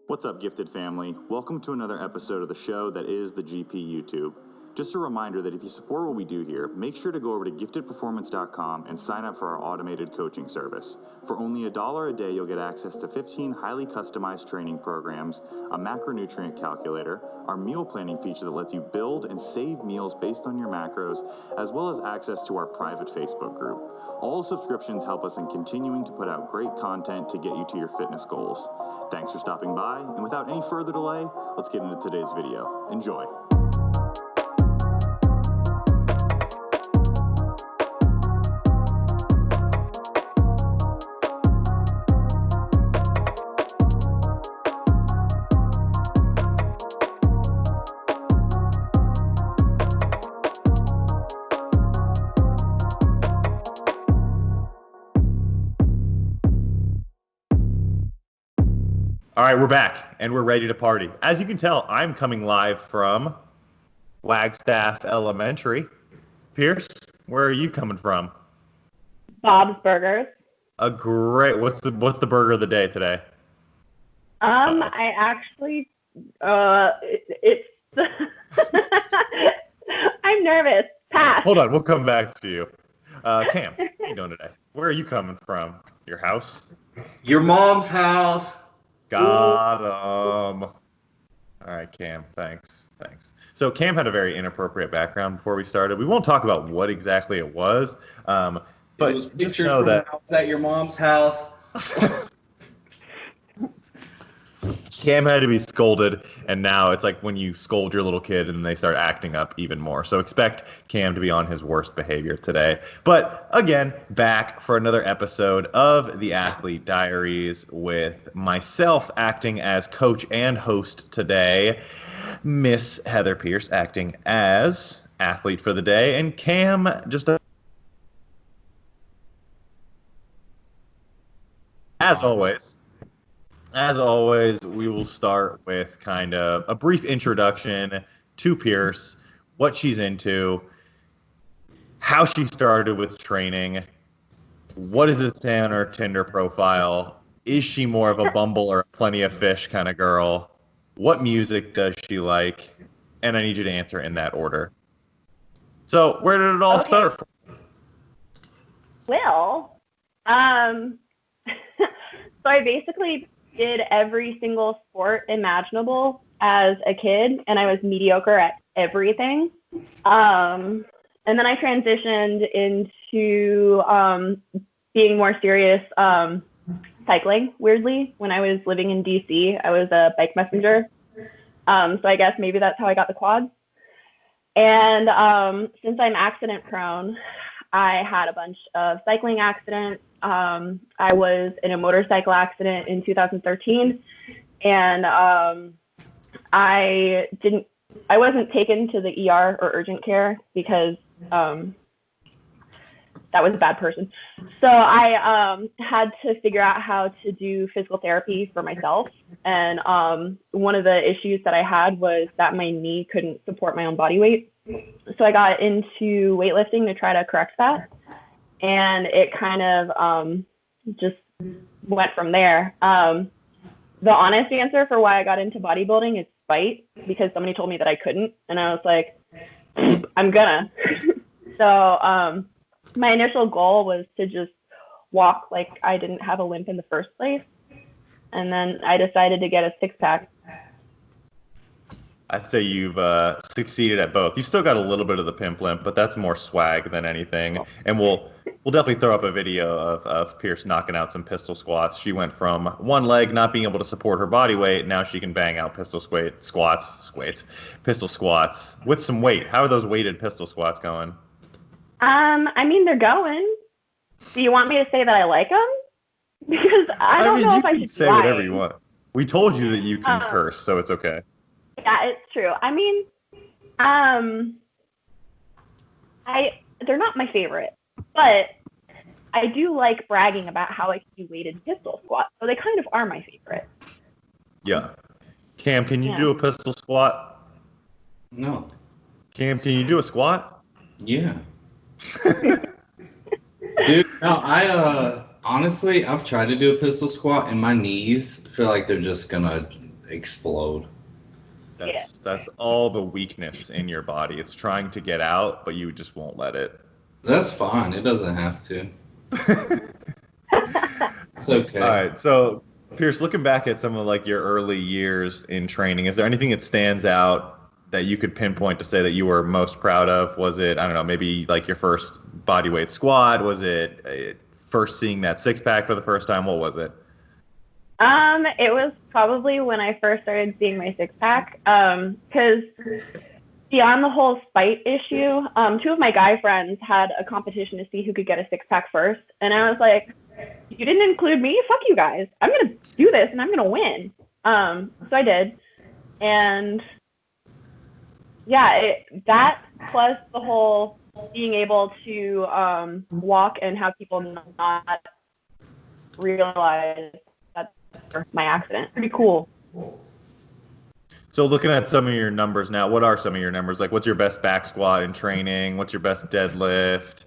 What's up, gifted family? Welcome to another episode of the show that is the GP YouTube. Just a reminder that if you support what we do here, make sure to go over to giftedperformance.com and sign up for our automated coaching service. For only $1 a day, you'll get access to 15 highly customized training programs, a macronutrient calculator, our meal planning feature that lets you build and save meals based on your macros, as well as access to our private Facebook group. All subscriptions help us in continuing to put out great content to get you to your fitness goals. Thanks for stopping by, and without any further delay, let's get into today's video. Enjoy. All right, we're back and we're ready to party. As you can tell, I'm coming live from Wagstaff Elementary. Pierce, where are you coming from? Bob's Burgers. A great. What's the burger of the day today? I actually, it's. I'm nervous. Pass. Hold on, we'll come back to you. Cam, how are you doing today? Where are you coming from? Your house? Your mom's house. Got him. All right, Cam, thanks. So Cam had a very inappropriate background before we started. We won't talk about what exactly it was, but it was just know that at your mom's house. Cam had to be scolded, and now it's like when you scold your little kid and they start acting up even more. So expect Cam to be on his worst behavior today. But again, back for another episode of the Athlete Diaries with myself acting as coach and host today, Miss Heather Pierce acting as athlete for the day, and Cam just As always, we will start with kind of a brief introduction to Pierce, what she's into, how she started with training, what does it say on her Tinder profile, is she more of a Bumble or a Plenty of Fish kind of girl, what music does she like, and I need you to answer in that order. So where did it all start from? Well, so I basically did every single sport imaginable as a kid, and I was mediocre at everything. And then I transitioned into being more serious cycling, weirdly. When I was living in DC, I was a bike messenger. So I guess maybe that's how I got the quads. And since I'm accident prone, I had a bunch of cycling accidents. I was in a motorcycle accident in 2013, and I wasn't taken to the ER or urgent care because that was a bad person. So I had to figure out how to do physical therapy for myself. And one of the issues that I had was that my knee couldn't support my own body weight. So I got into weightlifting to try to correct that. And it kind of just went from there. The honest answer for why I got into bodybuilding is spite, because somebody told me that I couldn't. And I was like, I'm gonna. So my initial goal was to just walk like I didn't have a limp in the first place. And then I decided to get a six-pack. I'd say you've succeeded at both. You've still got a little bit of the pimp limp, but that's more swag than anything. And we'll definitely throw up a video of Pierce knocking out some pistol squats. She went from one leg not being able to support her body weight. Now she can bang out pistol squats with some weight. How are those weighted pistol squats going? I mean, they're going. Do you want me to say that I like them? Because I don't know if I should say whatever you want. We told you that you can curse, so it's okay. Yeah, it's true. I mean, they're not my favorite, but I do like bragging about how I can do weighted pistol squats, so they kind of are my favorite. Yeah. Cam, can you do a pistol squat? No. Cam, can you do a squat? Yeah. Dude, no, I honestly, I've tried to do a pistol squat and my knees feel like they're just gonna explode. That's all the weakness in your body. It's trying to get out, but you just won't let it. That's fine. It doesn't have to. It's okay. All right, so Pierce, looking back at some of like your early years in training, is there anything that stands out that you could pinpoint to say that you were most proud of? Was it, I don't know, maybe like your first bodyweight squat? Was it first seeing that six pack for the first time? What was it? It was probably when I first started seeing my six pack. Because beyond the whole spite issue, two of my guy friends had a competition to see who could get a six pack first, and I was like, you didn't include me? Fuck you guys. I'm gonna do this and I'm gonna win. So I did, and yeah, that plus the whole being able to walk and have people not realize that's my accident. Pretty cool. So looking at some of your numbers now, what are some of your numbers? Like, what's your best back squat in training? What's your best deadlift?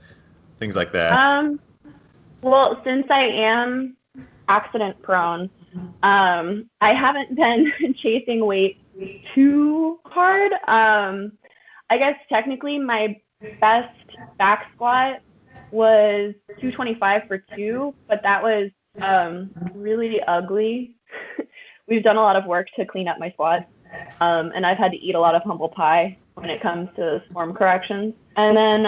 Things like that. Well, since I am accident prone, I haven't been chasing weight too hard. I guess technically my best back squat was 225 for two, but that was really ugly. We've done a lot of work to clean up my squats, and I've had to eat a lot of humble pie when it comes to form corrections. And then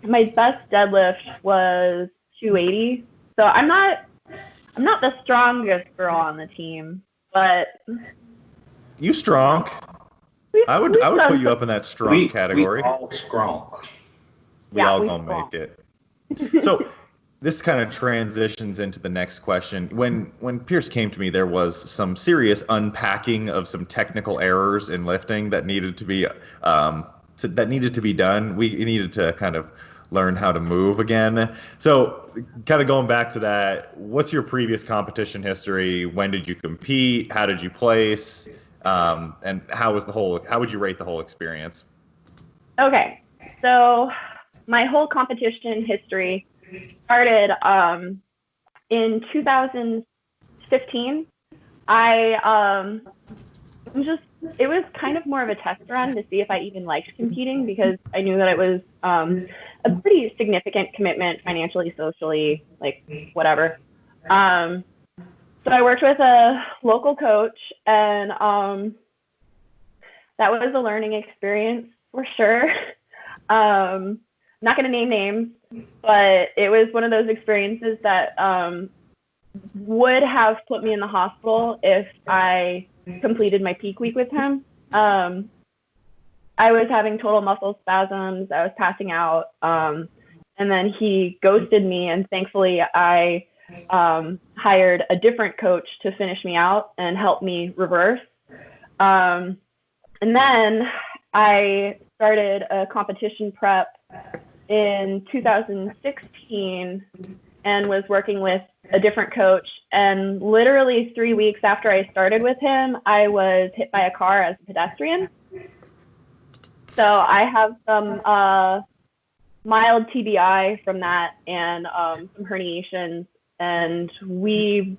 my best deadlift was 280. So I'm not the strongest girl on the team, but You strong. I would put you up in that strong category. We all strong. We all gonna make it. So this kind of transitions into the next question. When Pierce came to me, there was some serious unpacking of some technical errors in lifting that needed to be done. We needed to kind of learn how to move again. So kind of going back to that, what's your previous competition history? When did you compete? How did you place? And how would you rate the whole experience? Okay, so my whole competition history started in 2015. It was kind of more of a test run to see if I even liked competing, because I knew that it was a pretty significant commitment financially, socially, like whatever. So I worked with a local coach, and that was a learning experience for sure. Not going to name names, but it was one of those experiences that would have put me in the hospital if I completed my peak week with him. I was having total muscle spasms. I was passing out. And then he ghosted me, and thankfully I hired a different coach to finish me out and help me reverse. And then I started a competition prep in 2016 and was working with a different coach. And literally 3 weeks after I started with him, I was hit by a car as a pedestrian. So I have some mild TBI from that, and some herniations. And we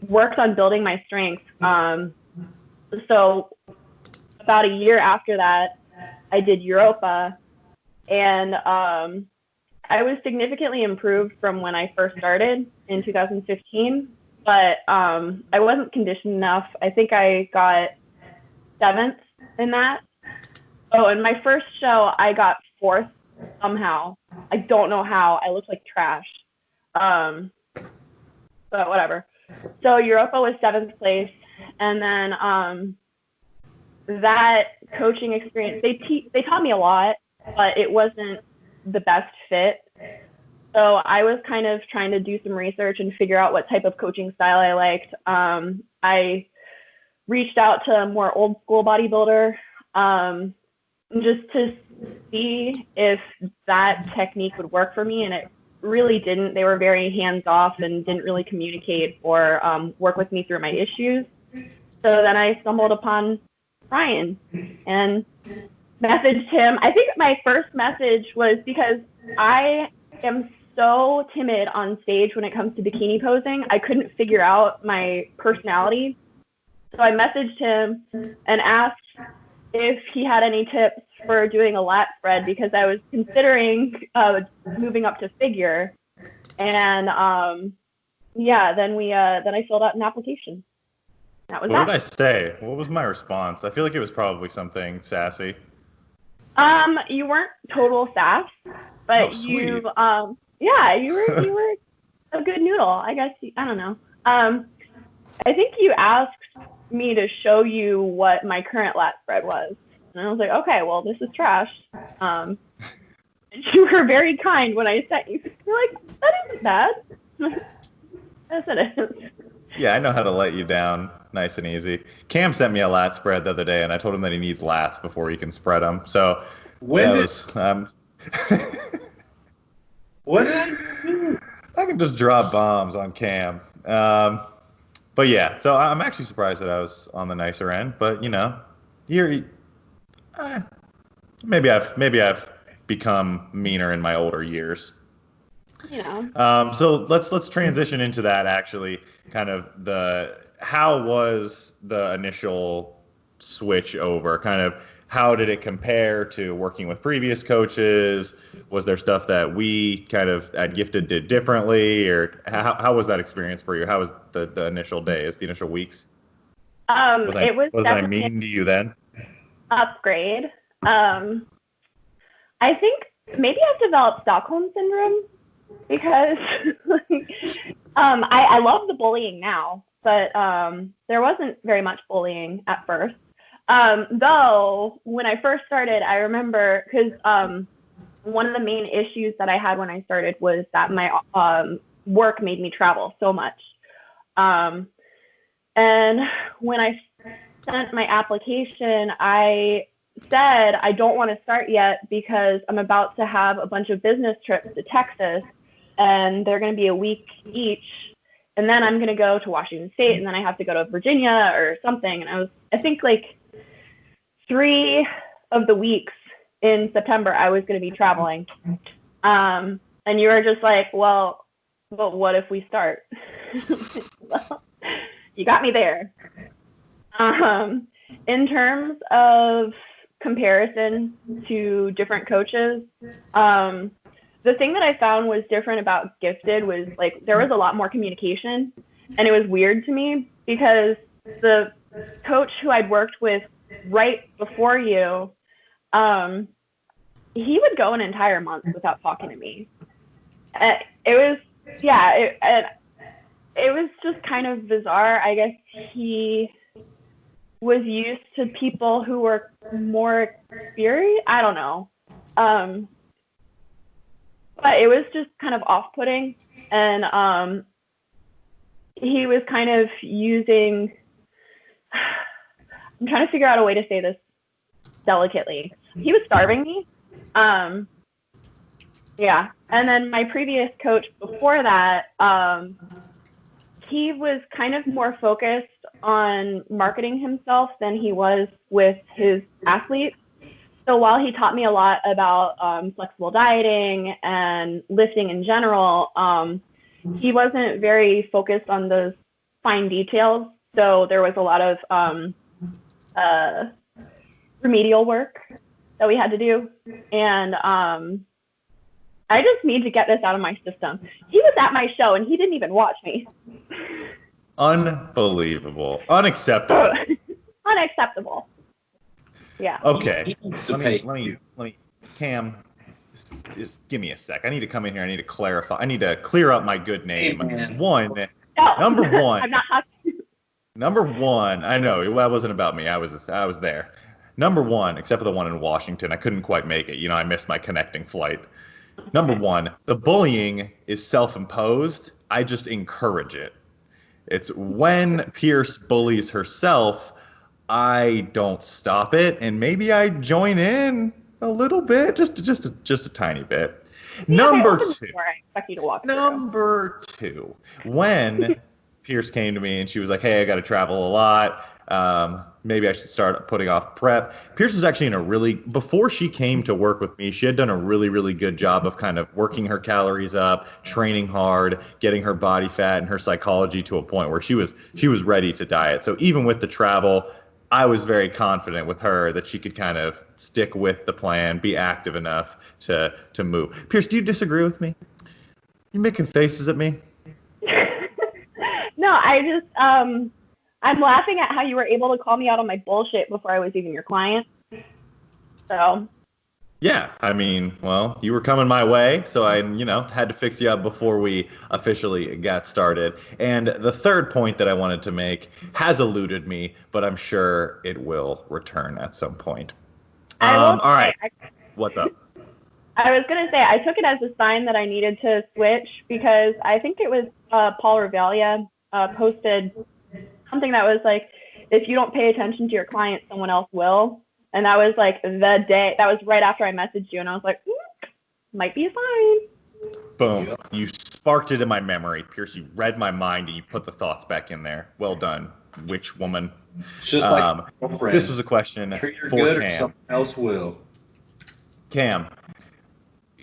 worked on building my strength. So about a year after that, I did Europa, and I was significantly improved from when I first started in 2015, but I wasn't conditioned enough. I think I got 7th in that. Oh, in my first show, I got 4th somehow. I don't know how. I looked like trash. But whatever. So Europa was 7th place, and then that coaching experience, they taught me a lot, but it wasn't the best fit. So I was kind of trying to do some research and figure out what type of coaching style I liked. I reached out to a more old school bodybuilder just to see if that technique would work for me, and it really didn't. They were very hands-off and didn't really communicate or work with me through my issues. So then I stumbled upon Ryan and messaged him. I think my first message was because I am so timid on stage when it comes to bikini posing. I couldn't figure out my personality. So I messaged him and asked if he had any tips for doing a lat spread because I was considering moving up to figure. And then I filled out an application. That was What that. did I say? What was my response? I feel like it was probably something sassy. You weren't total sass, but Oh, sweet. you were a good noodle. I guess I don't know. I think you asked me to show you what my current lat spread was, and I was like, okay, well, this is trash. And you were very kind when I sent you. You're like, that isn't bad. Yes, it is. Yeah, I know how to let you down nice and easy. Cam sent me a lat spread the other day, and I told him that he needs lats before he can spread them. So When that did, was what did I do? I can just drop bombs on Cam. But yeah, so I'm actually surprised that I was on the nicer end. But you know, you're maybe I've become meaner in my older years. You know. So let's transition into that actually. Kind of how was the initial switch over? Kind of how did it compare to working with previous coaches? Was there stuff that we kind of at Gifted did differently, or how was that experience for you? How was the initial days, the initial weeks? It was Was I definitely mean to you then? an upgrade. I think maybe I've developed Stockholm syndrome because I love the bullying now, but there wasn't very much bullying at first. Though when I first started, I remember because one of the main issues that I had when I started was that my work made me travel so much. And when I sent my application, I said I don't want to start yet because I'm about to have a bunch of business trips to Texas, and they're going to be a week each. And then I'm going to go to Washington State, and then I have to go to Virginia or something. And I think like 3 of the weeks in September, I was going to be traveling. And you were just like, well, but what if we start? Well, you got me there. In terms of comparison to different coaches, the thing that I found was different about Gifted was like there was a lot more communication, and it was weird to me because the coach who I'd worked with right before you, he would go an entire month without talking to me. It was just kind of bizarre. I guess he was used to people who were more experienced. I don't know. But it was just kind of off-putting. And he was kind of using, I'm trying to figure out a way to say this delicately. He was starving me. Yeah. And then my previous coach before that, he was kind of more focused on marketing himself than he was with his athletes. So while he taught me a lot about flexible dieting and lifting in general, he wasn't very focused on those fine details. So there was a lot of remedial work that we had to do. And I just need to get this out of my system. He was at my show and he didn't even watch me. Unbelievable. Unacceptable. Unacceptable. Yeah. Okay. He needs to Let pay. me, Cam, just give me a sec. I need to come in here. I need to clarify. I need to clear up my good name. Hey, man. Number one. I'm not talking. Number one. I know that wasn't about me. I was there. Number one, except for the one in Washington, I couldn't quite make it. You know, I missed my connecting flight. Number one, the bullying is self-imposed. I just encourage it. It's when Pierce bullies herself, I don't stop it, and maybe I join in a little bit, just a tiny bit. Number two. I expect you to walk Number two, when Pierce came to me and she was like, "Hey, I got to travel a lot. Maybe I should start putting off prep. Pierce was actually before she came to work with me, she had done a really, really good job of kind of working her calories up, training hard, getting her body fat and her psychology to a point where she was ready to diet. So even with the travel, I was very confident with her that she could kind of stick with the plan, be active enough to move. Pierce, do you disagree with me? You making faces at me? No, I just I'm laughing at how you were able to call me out on my bullshit before I was even your client. So. Yeah, I mean, well, you were coming my way, so I, had to fix you up before we officially got started. And the third point that I wanted to make has eluded me, but I'm sure it will return at some point. All right. What's up? I was going to say, I took it as a sign that I needed to switch because I think it was Paul Revelia posted something that was like, if you don't pay attention to your client, someone else will. And that was like the day, that was right after I messaged you. And I was like, might be a sign. Boom. Yep. You sparked it in my memory. Pierce, you read my mind and you put the thoughts back in there. Well done, witch woman. It's just like this was a question treat her for good Cam. Or something else will. Cam,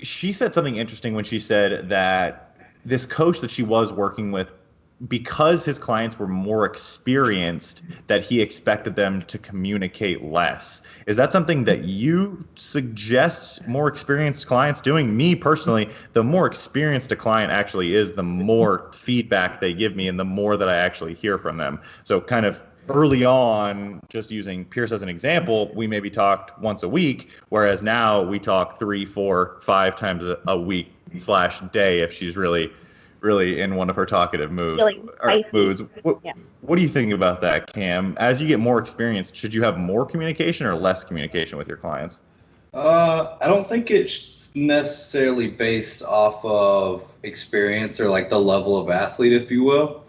she said something interesting when she said that this coach that she was working with, because his clients were more experienced, that he expected them to communicate less. Is that something that you suggest more experienced clients doing? Me personally, the more experienced a client actually is, the more feedback they give me and the more that I actually hear from them. So kind of early on, just using Pierce as an example, we maybe talked once a week, whereas now we talk 3, 4, 5 times a week / day if she's really in one of her talkative moods. What do you think about that, Cam? As you get more experience, should you have more communication or less communication with your clients? I don't think it's necessarily based off of experience or like the level of athlete, if you will.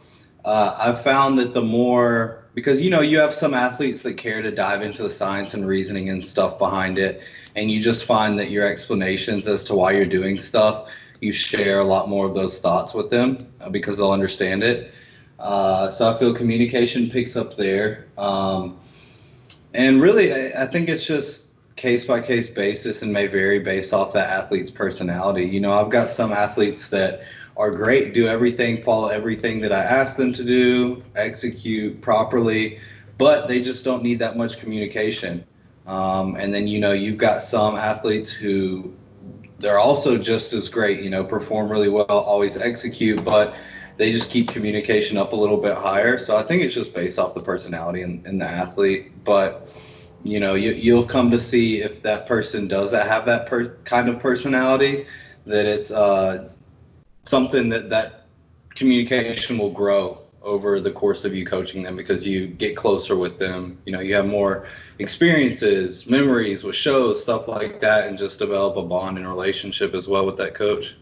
I've found that the more, because you have some athletes that care to dive into the science and reasoning and stuff behind it, and you just find that your explanations as to why you're doing stuff, you share a lot more of those thoughts with them because they'll understand it. So I feel communication picks up there. And really, I think it's just case by case basis and may vary based off that athlete's personality. I've got some athletes that are great, do everything, follow everything that I ask them to do, execute properly, but they just don't need that much communication. And then, you've got some athletes who they're also just as great, perform really well, always execute, but they just keep communication up a little bit higher. So I think it's just based off the personality and the athlete. But, you'll come to see if that person does have that kind of personality, that it's something that communication will grow over the course of you coaching them because you get closer with them. You have more experiences, memories with shows, stuff like that, and just develop a bond and relationship as well with that coach.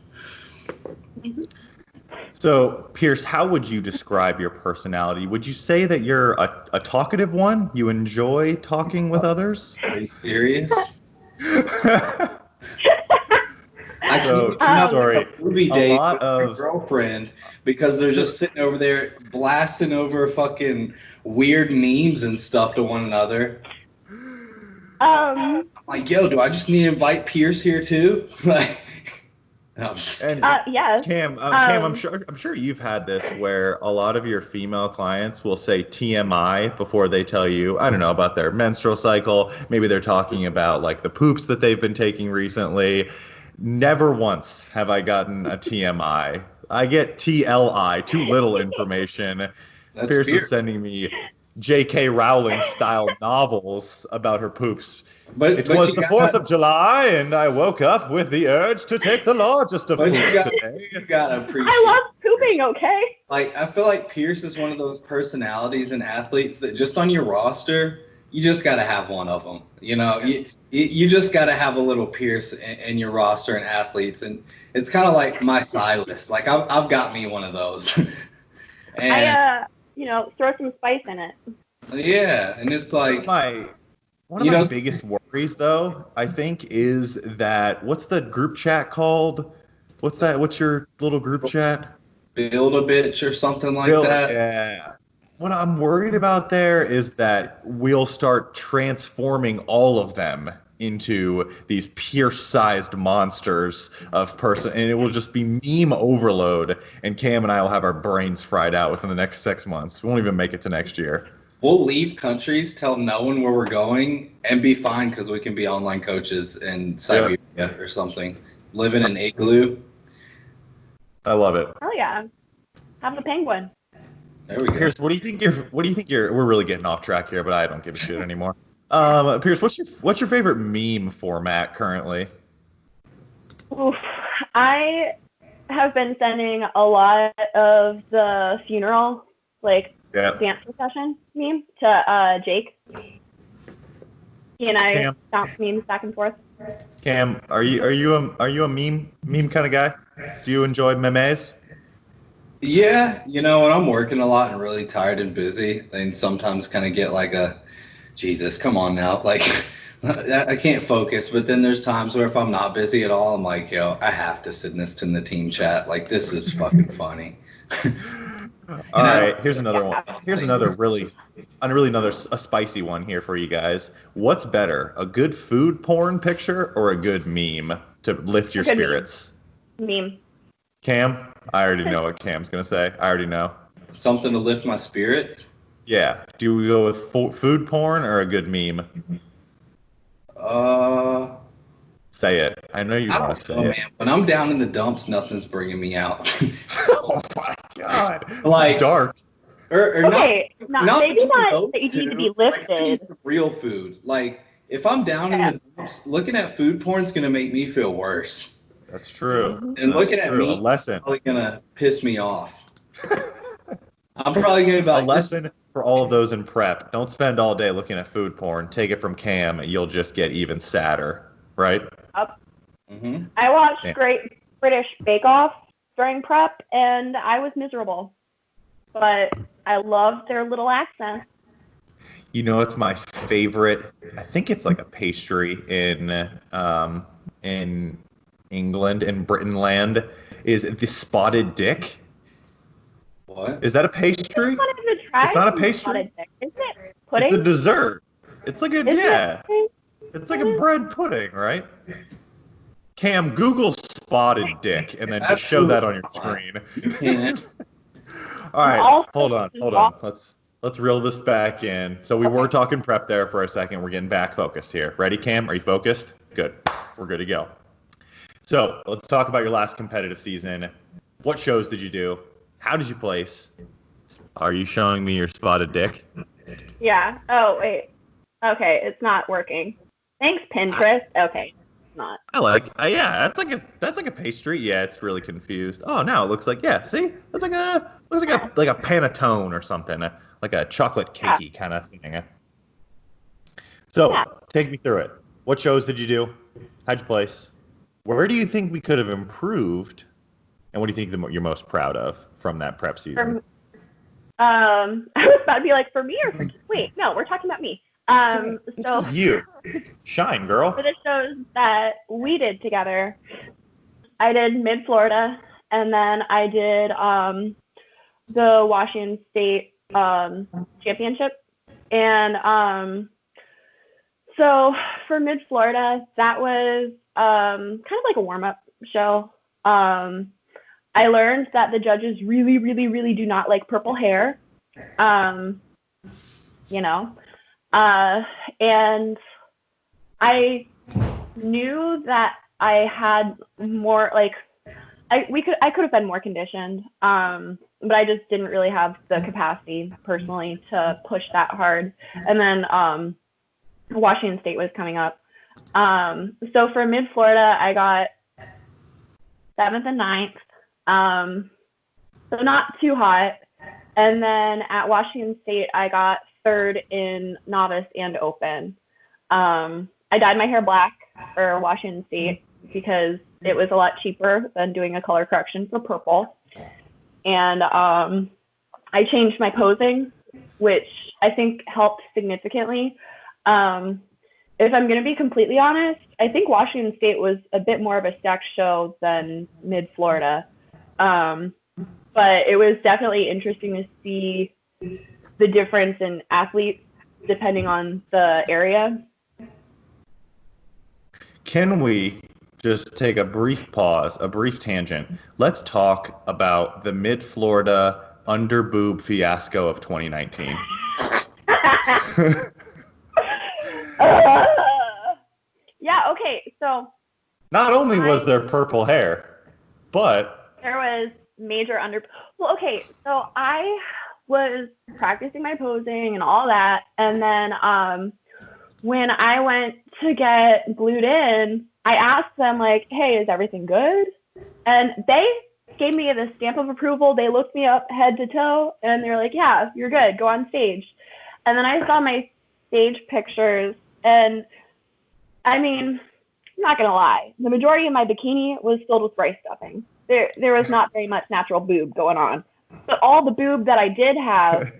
So, Pierce, how would you describe your personality? Would you say that you're a talkative one? You enjoy talking with others? Are you serious? I So, can't story. a movie date lot with of my girlfriend because they're just sitting over there blasting over fucking weird memes and stuff to one another. I'm like, yo, do I just need to invite Pierce here too? Like, no, yes. Cam, I'm sure you've had this where a lot of your female clients will say TMI before they tell you, I don't know, about their menstrual cycle. Maybe they're talking about like the poops that they've been taking recently. Never once have I gotten a TMI. I get TLI, too little information. That's Pierce weird. is sending me J.K. Rowling style novels about her poops. It was the 4th of July, and I woke up with the urge to take the largest of poops today. You gotta appreciate. I love pooping, okay? Like, I feel like Pierce is one of those personalities and athletes that just on your roster, you just gotta have one of them. You just gotta have a little Pierce in your roster and athletes, and it's kind of like my Silas. Like, I've got me one of those. And throw some spice in it. Yeah, and it's like one of my biggest worries, though, I think, is that what's the group chat called? What's that? What's your little group chat? Build a bitch or something like that. Yeah. What I'm worried about there is that we'll start transforming all of them into these Pierce-sized monsters of person, and it will just be meme overload, and Cam and I will have our brains fried out within the next 6 months. We won't even make it to next year. We'll leave countries, tell no one where we're going, and be fine because we can be online coaches in Siberia or something. Live in an igloo. I love it. Oh yeah, have a penguin. There we go. Pierce, what do you think we're really getting off track here, but I don't give a shit anymore. Pierce, what's your favorite meme format currently? Oof. I have been sending a lot of the funeral, dance session meme to Jake. He and I bounce memes back and forth. Cam, are you a meme kind of guy? Do you enjoy memes? Yeah, when I'm working a lot and really tired and busy, then sometimes kind of get like a, Jesus, come on now. Like, I can't focus. But then there's times where if I'm not busy at all, I'm like, I have to send this to the team chat. Like, this is fucking funny. All right, here's another one. Here's a spicy one here for you guys. What's better, a good food porn picture or a good meme to lift your spirits? Meme. Cam, I already know what Cam's gonna say. I already know. Something to lift my spirits? Yeah. Do we go with food porn or a good meme? Say it. I know you want to say it. Man. When I'm down in the dumps, nothing's bringing me out. Oh my god! Like it's dark. Or okay, maybe not that you need to be lifted. Like, I need some real food. Like if I'm down in the dumps, looking at food porn is gonna make me feel worse. That's true. And looking at me, a lesson. Probably gonna piss me off. I'm probably gonna be like, a lesson for all of those in prep. Don't spend all day looking at food porn. Take it from Cam, you'll just get even sadder, right? Yep. I watched Great British Bake Off during prep, and I was miserable. But I loved their little accent. It's my favorite. I think it's like a pastry in England, in Britain land, is the spotted dick. What? Is that a pastry? It's not a pastry. Is it pudding? It's a dessert. It's like it's like a bread pudding, right? Cam, Google spotted dick and then just show that on your screen. All right, hold on. Let's reel this back in. So we were talking prep there for a second. We're getting back focused here. Ready, Cam? Are you focused? Good. We're good to go. So let's talk about your last competitive season. What shows did you do? How did you place? Are you showing me your spotted dick? Yeah. Oh, wait. Okay, it's not working. Thanks, Pinterest. Okay, it's not. That's like a pastry. Yeah, it's really confused. Oh, now it looks like see, looks like a panettone or something, like a chocolate cakey kind of thing. So take me through it. What shows did you do? How'd you place? Where do you think we could have improved? And what do you think you're most proud of from that prep season? I was about to be like, for me or for... Wait, no, we're talking about me. This is you. Shine, girl. For the shows that we did together, I did Mid-Florida, and then I did the Washington State Championship. And so for Mid-Florida, that was kind of like a warm-up show. I learned that the judges really, really, really do not like purple hair. And I knew that I had more, I could have been more conditioned, but I just didn't really have the capacity personally to push that hard. And then Washington State was coming up. So for Mid-Florida, I got 7th and 9th. So not too hot. And then at Washington State, I got 3rd in novice and open. I dyed my hair black for Washington State because it was a lot cheaper than doing a color correction for purple. And I changed my posing, which I think helped significantly. If I'm going to be completely honest, I think Washington State was a bit more of a stacked show than Mid-Florida. But it was definitely interesting to see the difference in athletes depending on the area. Can we just take a brief pause, a brief tangent? Let's talk about the Mid-Florida Underboob Fiasco of 2019. Yeah, okay, so Not only was there purple hair, but there was major well, okay, so I was practicing my posing and all that, and then when I went to get glued in, I asked them, like, hey, is everything good? And they gave me the stamp of approval. They looked me up head to toe, and they were like, yeah, you're good, go on stage. And then I saw my stage pictures, and I mean, I'm not gonna lie, the majority of my bikini was filled with rice stuffing. There was not very much natural boob going on. But all the boob that I did have,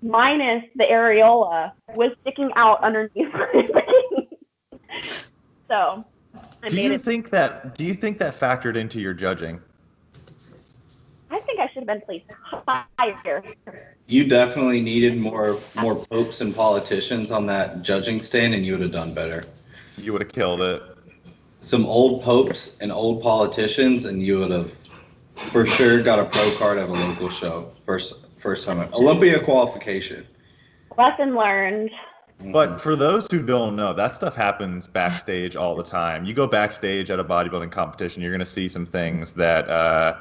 minus the areola, was sticking out underneath my bikini. So I do made you it. think that factored into your judging? I think I should have been placed higher. You definitely needed more popes and politicians on that judging stand, and you would have done better. You would have killed it. Some old popes and old politicians, and you would have for sure got a pro card at a local show. First time Olympia qualification. Lesson learned. But for those who don't know, that stuff happens backstage all the time. You go backstage at a bodybuilding competition, you're going to see some things that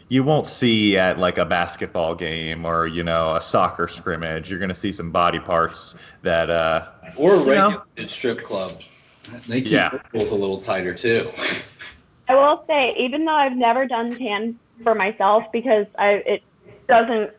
you won't see at like a basketball game or, a soccer scrimmage. You're going to see some body parts that or a regulated strip club. They keep Yeah. the rules a little tighter too. I will say, even though I've never done tan for myself because it doesn't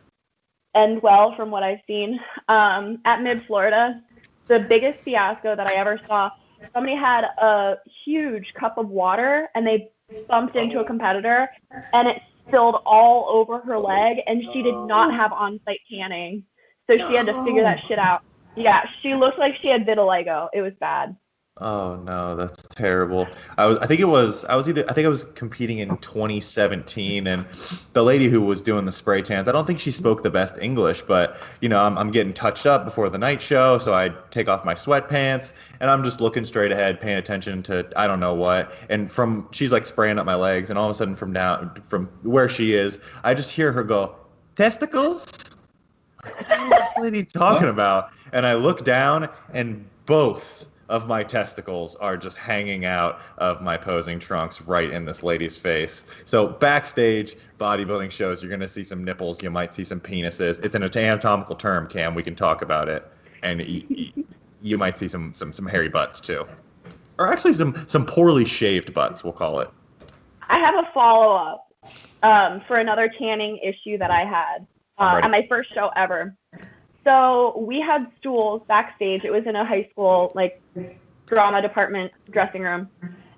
end well from what I've seen, at Mid-Florida, the biggest fiasco that I ever saw, somebody had a huge cup of water and they bumped into a competitor and it spilled all over her leg, and she did not have on-site tanning. So she had to figure that shit out. Yeah, she looked like she had vitiligo. It was bad. Oh no, that's terrible. I think I was competing in 2017, and the lady who was doing the spray tans, I don't think she spoke the best English, but I'm getting touched up before the night show, so I take off my sweatpants and I'm just looking straight ahead, paying attention to I don't know what. And she's like spraying up my legs, and all of a sudden from where she is, I just hear her go, "Testicles? What the hell is this lady talking about?" And I look down, and both of my testicles are just hanging out of my posing trunks right in this lady's face. So backstage bodybuilding shows, you're going to see some nipples. You might see some penises. It's an anatomical term, Cam. We can talk about it. And you might see some hairy butts too. Or actually some poorly shaved butts, we'll call it. I have a follow-up for another tanning issue that I had at my first show ever. So we had stools backstage. It was in a high school, like, drama department dressing room.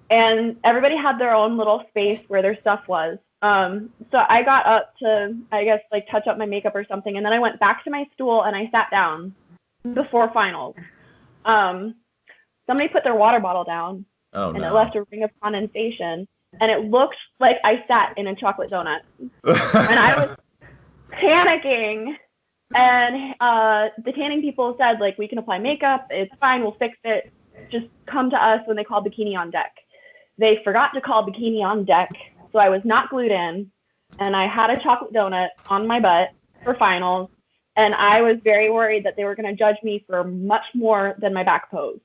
And everybody had their own little space where their stuff was. So I got up to, I guess, like, touch up my makeup or something. And then I went back to my stool and I sat down before finals. Somebody put their water bottle down. Oh, and no. It left a ring of condensation. And it looked like I sat in a chocolate donut. And I was panicking. And the tanning people said, like, we can apply makeup. It's fine. We'll fix it. Just come to us when they call Bikini on deck. They forgot to call Bikini on deck, so I was not glued in. And I had a chocolate donut on my butt for finals. And I was very worried that they were going to judge me for much more than my back pose.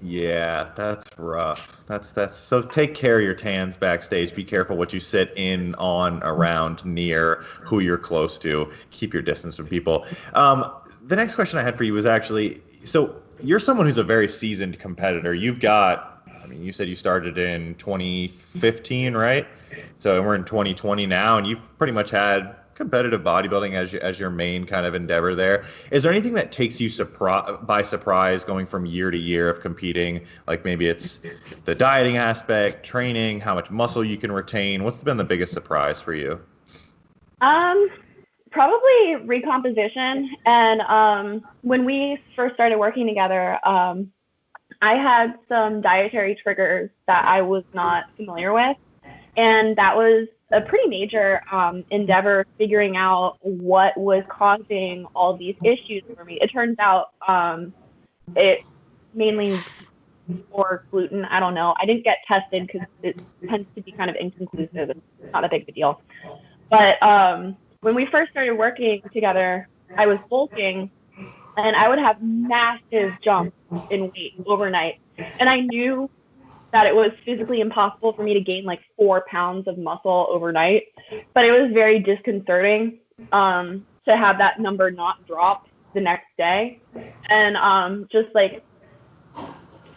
Yeah, that's rough. That's so take care of your tans backstage. Be careful what you sit in, on, around, near, who you're close to. Keep your distance from people. The next question I had for you was actually, so you're someone who's a very seasoned competitor. You said you started in 2015, right? So we're in 2020 now, and you've pretty much had competitive bodybuilding as your main kind of endeavor there. Is there anything that takes you by surprise going from year to year of competing? Like maybe it's the dieting aspect, training, how much muscle you can retain. What's been the biggest surprise for you? Probably recomposition. And when we first started working together, I had some dietary triggers that I was not familiar with. And that was a pretty major endeavor figuring out what was causing all these issues for me. It turns out it mainly or gluten. I don't know. I didn't get tested because it tends to be kind of inconclusive. It's not a big deal. But when we first started working together, I was bulking, and I would have massive jumps in weight overnight. And I knew that it was physically impossible for me to gain like 4 pounds of muscle overnight, but it was very disconcerting to have that number not drop the next day. And just like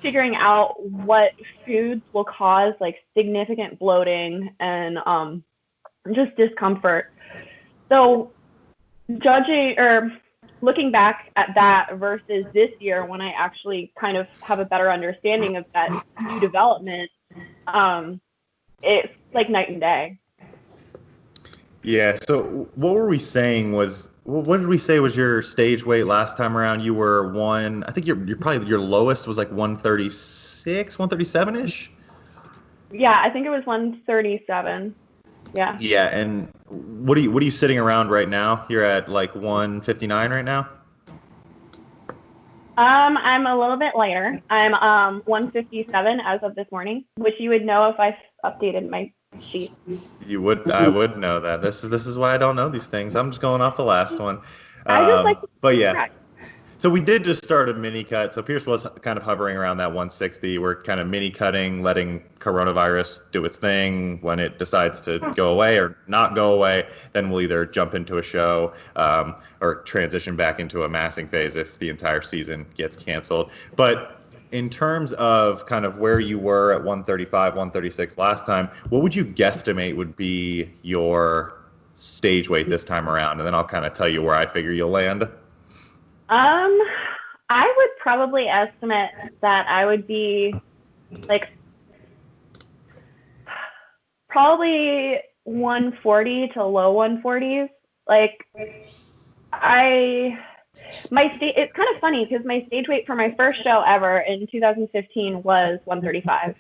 figuring out what foods will cause like significant bloating and just discomfort. So judging or looking back at that versus this year when I actually kind of have a better understanding of that new development, it's like night and day. Yeah. So what were we saying was, what did we say was your stage weight last time around? You were I think you're probably, your lowest was like 136, 137-ish? Yeah, I think it was 137. Yeah. Yeah. And what are you sitting around right now? You're at like 159 right now? I'm a little bit lighter. I'm 157 as of this morning, which you would know if I updated my sheet. I would know that. This is why I don't know these things. I'm just going off the last one. I just like to But yeah. correct. So we did just start a mini cut. So Pierce was kind of hovering around that 160. We're kind of mini cutting, letting coronavirus do its thing. When it decides to go away or not go away, then we'll either jump into a show or transition back into a massing phase if the entire season gets canceled. But in terms of kind of where you were at 135, 136 last time, what would you guesstimate would be your stage weight this time around? And then I'll kind of tell you where I figure you'll land. I would probably estimate that I would be like probably 140 to low 140s. Like it's kind of funny because my stage weight for my first show ever in 2015 was 135.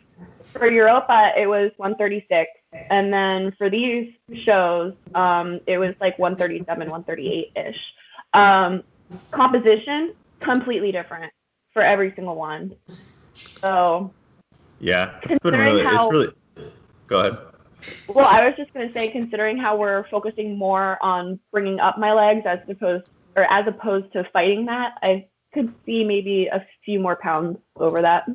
For Europa, it was 136. And then for these shows, it was like 137, 138-ish. Composition, completely different for every single one. So yeah, it's really go ahead. Well, I was just going to say, considering how we're focusing more on bringing up my legs as opposed to fighting that, I could see maybe a few more pounds over that.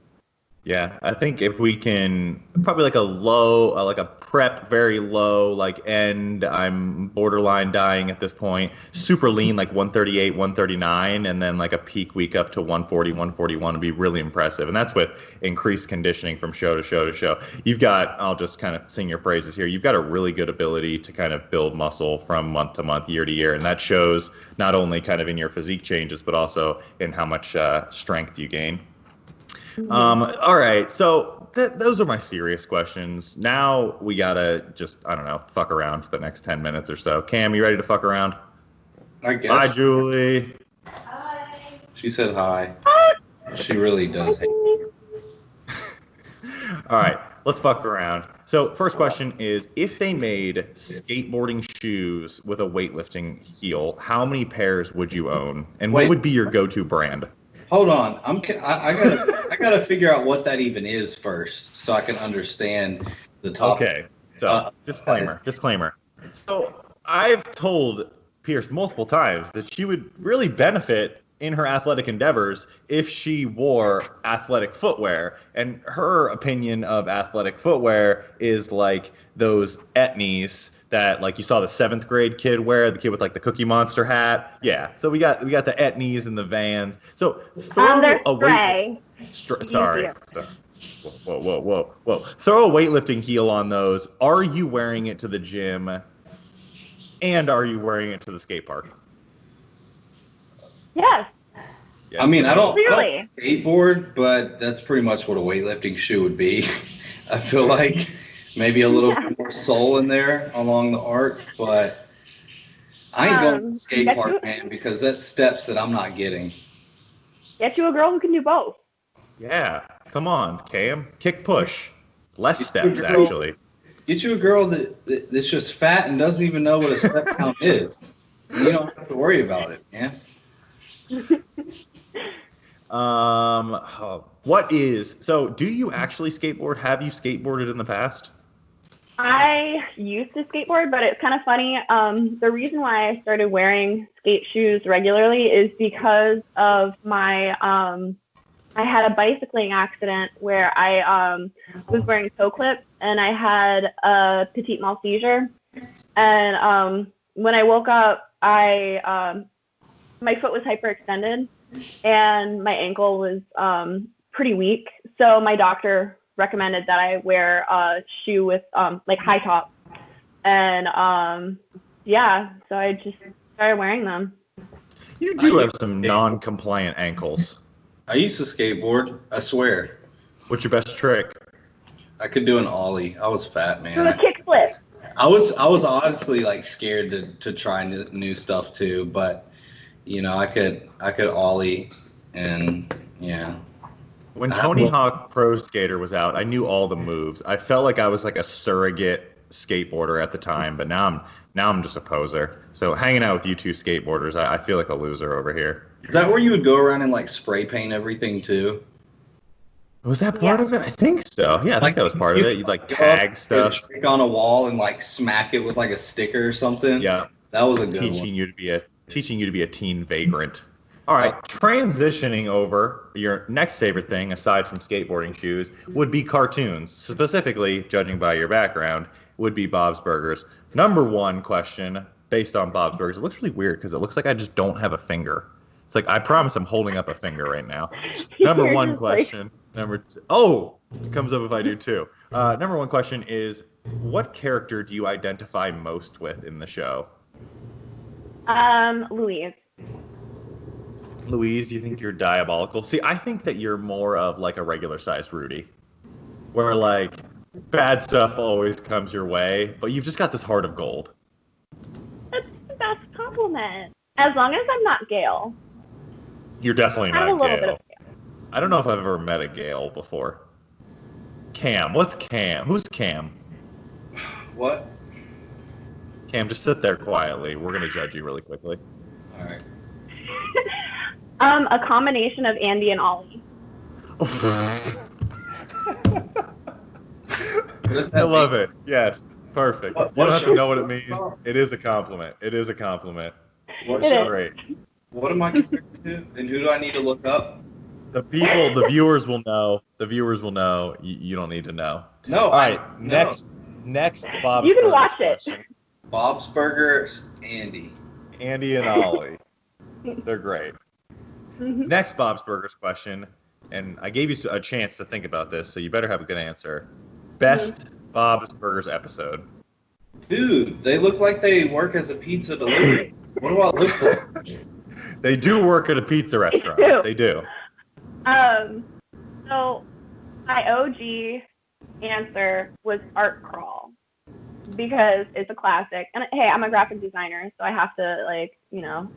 Yeah, I think if we can probably like a low, like a prep, very low, like end, I'm borderline dying at this point, super lean, like 138, 139, and then like a peak week up to 140, 141 would be really impressive. And that's with increased conditioning from show to show to show. I'll just kind of sing your praises here. You've got a really good ability to kind of build muscle from month to month, year to year. And that shows not only kind of in your physique changes, but also in how much strength you gain. All right, so those are my serious questions. Now we gotta just, I don't know, fuck around for the next 10 minutes or so. Cam, you ready to fuck around? I guess. Hi, Julie. Hi. She said hi. She really does hate me. All right, let's fuck around. So first question is, if they made skateboarding shoes with a weightlifting heel, how many pairs would you own? And what would be your go-to brand? Hold on, I gotta figure out what that even is first, so I can understand the topic. Okay, so disclaimer. So I've told Pierce multiple times that she would really benefit in her athletic endeavors if she wore athletic footwear. And her opinion of athletic footwear is like those etnies that like you saw the 7th grade kid wear, the kid with like the Cookie Monster hat. Yeah. So we got the etnies and the Vans. So throw Stray. Sorry. Whoa. Throw a weightlifting heel on those. Are you wearing it to the gym? And are you wearing it to the skate park? Yes. I mean, I don't Really? skateboard, but that's pretty much what a weightlifting shoe would be. I feel like maybe a little bit more soul in there along the arc, but I ain't going to the skate park, man, because that's steps that I'm not getting. Get you a girl who can do both. Yeah. Come on, Cam. Kick push. Less steps, actually. Get you a girl that's just fat and doesn't even know what a step count is. And you don't have to worry about it, man. Do you actually skateboard? Have you skateboarded in the past? I used to skateboard, but it's kind of funny. The reason why I started wearing skate shoes regularly is because of my I had a bicycling accident where I was wearing toe clips and I had a petite mal seizure. And when I woke up, my foot was hyperextended and my ankle was pretty weak. So my doctor recommended that I wear a shoe with like high top. And yeah, so I just started wearing them. You do have some non-compliant ankles. I used to skateboard, I swear. What's your best trick? I could do an ollie. I was fat, man. Do a kickflip. I was honestly like scared to try new stuff too, but you know, I could ollie and yeah. When Tony Hawk Pro Skater was out, I knew all the moves. I felt like I was like a surrogate skateboarder at the time, but now I'm just a poser. So hanging out with you two skateboarders, I feel like a loser over here. Is that where you would go around and like spray paint everything too? Was that part of it? I think so. Yeah, I think that was part of it. You'd like tag stuff. Stick on a wall and like smack it with like a sticker or something. Yeah, that was a good teaching one. you to be a teen vagrant. All right, transitioning over, your next favorite thing aside from skateboarding shoes would be cartoons. Specifically, judging by your background, would be Bob's Burgers. Number one question based on Bob's Burgers. It looks really weird because it looks like I just don't have a finger. It's like I promise I'm holding up a finger right now. Number one question. Number two. Oh, it comes up if I do too. Number one question is, what character do you identify most with in the show? Louise. Louise, you think you're diabolical? See, I think that you're more of like a regular sized Rudy, where like bad stuff always comes your way, but you've just got this heart of gold. That's the best compliment. As long as I'm not Gail. You're definitely I'm not a little Gail. bit of Gail. I don't know if I've ever met a Gail before. Cam, what's Cam? Who's Cam? What? Cam, just sit there quietly. We're gonna judge you really quickly. All right. A combination of Andy and Ollie. I love it. Yes, perfect. You don't have to know what it means. What? It is a compliment. It is a compliment. What's It is. Great. What am I compared to? And who do I need to look up? The viewers will know. The viewers will know. You don't need to know. No. All right. Next, Bob's You can Burgers watch it. question. Bob's Burgers, Andy. Andy and Ollie. They're great. Mhm. Next Bob's Burgers question, and I gave you a chance to think about this, so you better have a good answer. Best Bob's Burgers episode. Dude, they look like they work as a pizza delivery. What do I look like? They do work at a pizza restaurant. do. They do. So my OG answer was Art Crawl because it's a classic. And hey, I'm a graphic designer, so I have to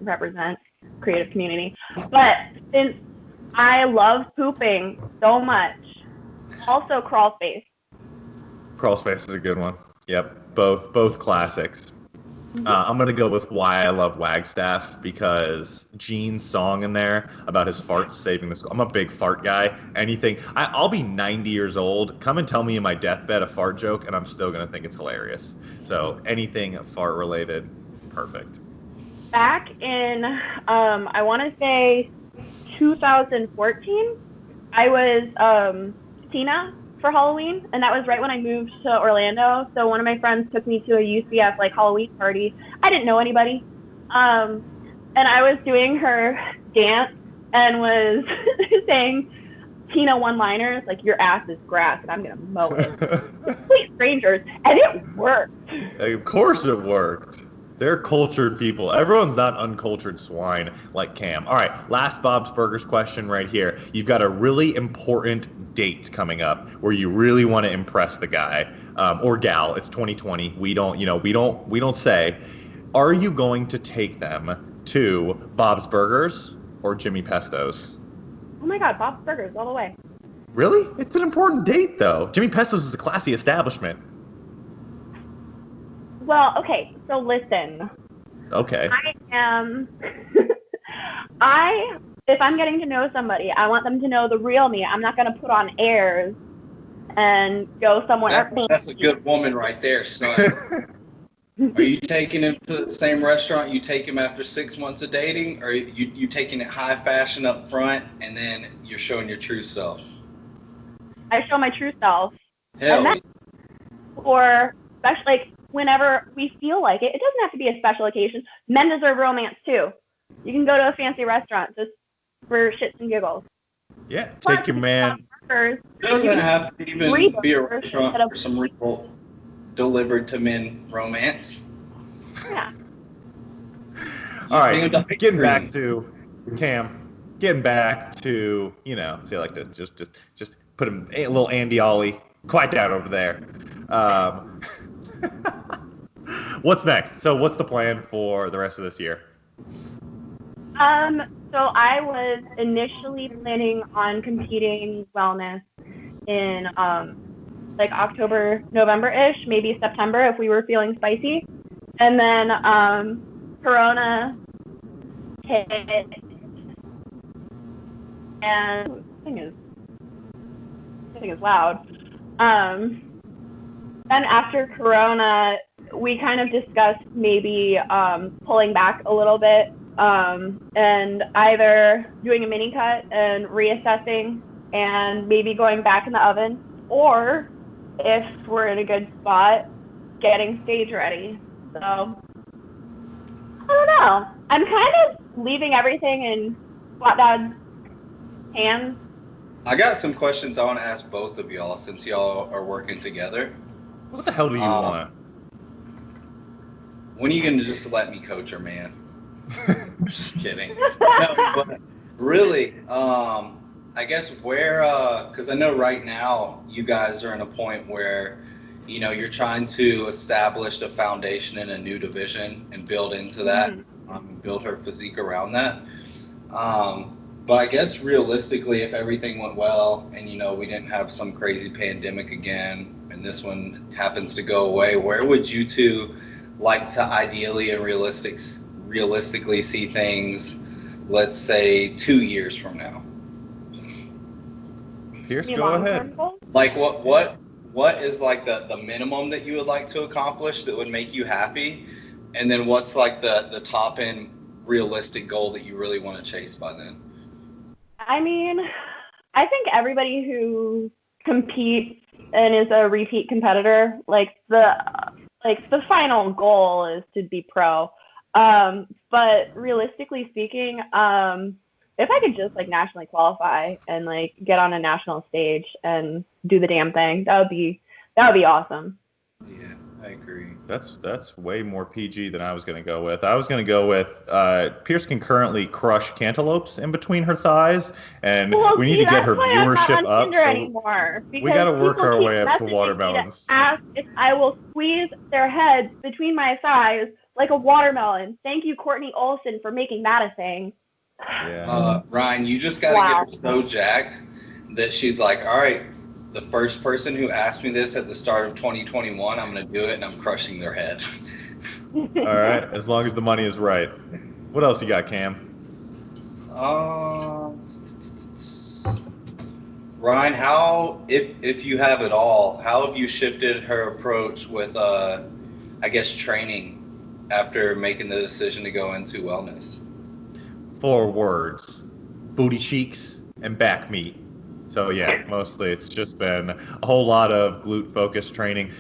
represent creative community. But since I love pooping so much, also Crawl Space. Crawl Space is a good one. Yep, both classics. I'm gonna go with Why I Love Wagstaff because Gene's song in there about his farts saving the school. I'm a big fart guy. I'll be 90 years old. Come and tell me in my deathbed a fart joke, and I'm still gonna think it's hilarious. So anything fart related, perfect. Back in I want to say 2014, I was Tina for Halloween, and that was right when I moved to Orlando. So one of my friends took me to a UCF Halloween party. I didn't know anybody, and I was doing her dance and was saying Tina one-liners like "Your ass is grass and I'm gonna mow it." Complete strangers, and it worked. Of course it worked. They're cultured people. Everyone's not uncultured swine like Cam. All right, last Bob's Burgers question right here. You've got a really important date coming up where you really want to impress the guy or gal. It's 2020. We don't say. Are you going to take them to Bob's Burgers or Jimmy Pesto's? Oh my God, Bob's Burgers all the way. Really? It's an important date though. Jimmy Pesto's is a classy establishment. Well, okay, so listen. Okay. I am if I'm getting to know somebody, I want them to know the real me. I'm not going to put on airs and go somewhere. That's a good woman right there, son. Are you taking him to the same restaurant you take him after 6 months of dating? Or you taking it high fashion up front and then you're showing your true self? I show my true self. Hell And or especially like whenever we feel like it. It doesn't have to be a special occasion. Men deserve romance too. You can go to a fancy restaurant just for shits and giggles. Yeah, take your man. It doesn't have to even be a restaurant for some real delivered to men romance. Yeah. All right, getting back to Cam. Getting back to, say like to just put him a little Andy Ollie. Quiet down over there. What's next? So what's the plan for the rest of this year? So I was initially planning on competing wellness in like October, November-ish, maybe September if we were feeling spicy. And then Corona hit, and this thing is loud. Then after Corona, we kind of discussed maybe pulling back a little bit and either doing a mini cut and reassessing and maybe going back in the oven, or if we're in a good spot, getting stage ready. So I don't know. I'm kind of leaving everything in Squaaaaad Dad's hands. I got some questions I want to ask both of y'all since y'all are working together. What the hell do you want? When are you going to just let me coach her, man? Just kidding. No, but really, I guess where, because I know right now you guys are in a point where, you're trying to establish a foundation in a new division and build into that, build her physique around that. But I guess realistically, if everything went well and, we didn't have some crazy pandemic again and this one happens to go away, where would you two like to ideally and realistically see things, let's say 2 years from now? Pierce, go ahead. Like what is like the minimum that you would like to accomplish that would make you happy? And then what's like the top end realistic goal that you really want to chase by then? I mean, I think everybody who competes and is a repeat competitor, like the final goal is to be pro. But realistically speaking, if I could just like nationally qualify and like get on a national stage and do the damn thing, that would be awesome. Yeah, I agree. That's way more PG than I was going to go with. I was going to go with Pierce can currently crush cantaloupes in between her thighs, and we need to get her viewership up. So we got to work our way up to watermelons. Ask if I will squeeze their heads between my thighs like a watermelon. Thank you, Courtney Olson, for making that a thing. Yeah. Ryan, you just got to get her so jacked that she's like, all right, the first person who asked me this at the start of 2021, I'm going to do it, and I'm crushing their head. All right, as long as the money is right. What else you got, Cam? Ryan, how, if you have it all, how have you shifted her approach with, I guess, training after making the decision to go into wellness? 4 words: booty cheeks and back meat. So yeah, mostly it's just been a whole lot of glute focused training.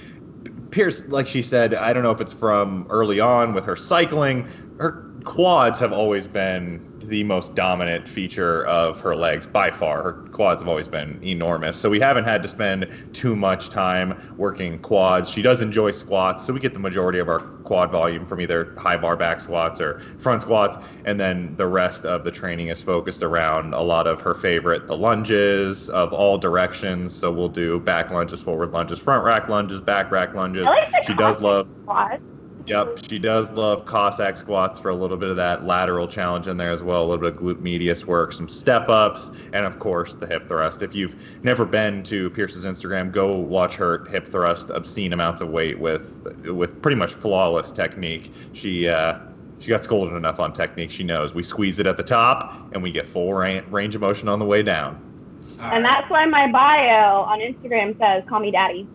Pierce, like she said, I don't know if it's from early on with her cycling, her quads have always been the most dominant feature of her legs by far. Her quads have always been enormous. So we haven't had to spend too much time working quads. She does enjoy squats, so we get the majority of our quad volume from either high bar back squats or front squats. And then the rest of the training is focused around a lot of her favorite, the lunges of all directions. So we'll do back lunges, forward lunges, front rack lunges, back rack lunges. I like she does love squats. Yep, she does love Cossack squats for a little bit of that lateral challenge in there as well, a little bit of glute medius work, some step ups, and of course the hip thrust. If you've never been to Pierce's Instagram, go watch her hip thrust obscene amounts of weight with pretty much flawless technique. She got scolded enough on technique. She knows we squeeze it at the top and we get full range of motion on the way down. And that's why my bio on Instagram says, "Call me daddy."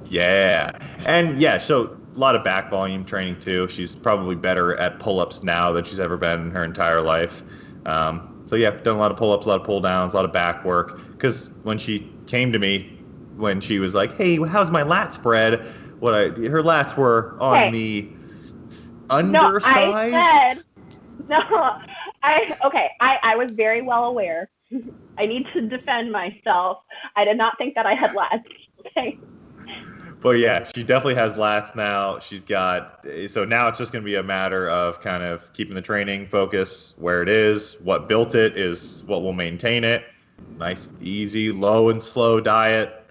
Yeah, and yeah, so a lot of back volume training too. She's probably better at pull-ups now than she's ever been in her entire life. So yeah, done a lot of pull-ups, a lot of pull-downs, a lot of back work. Because when she came to me, when she was like, "Hey, how's my lat spread?" Her lats were on the undersized. No, I said no. I was very well aware. I need to defend myself. I did not think that I had lats. Okay. But yeah, she definitely has lats now. So now it's just going to be a matter of kind of keeping the training focus where it is. What built it is what will maintain it. Nice, easy, low and slow diet,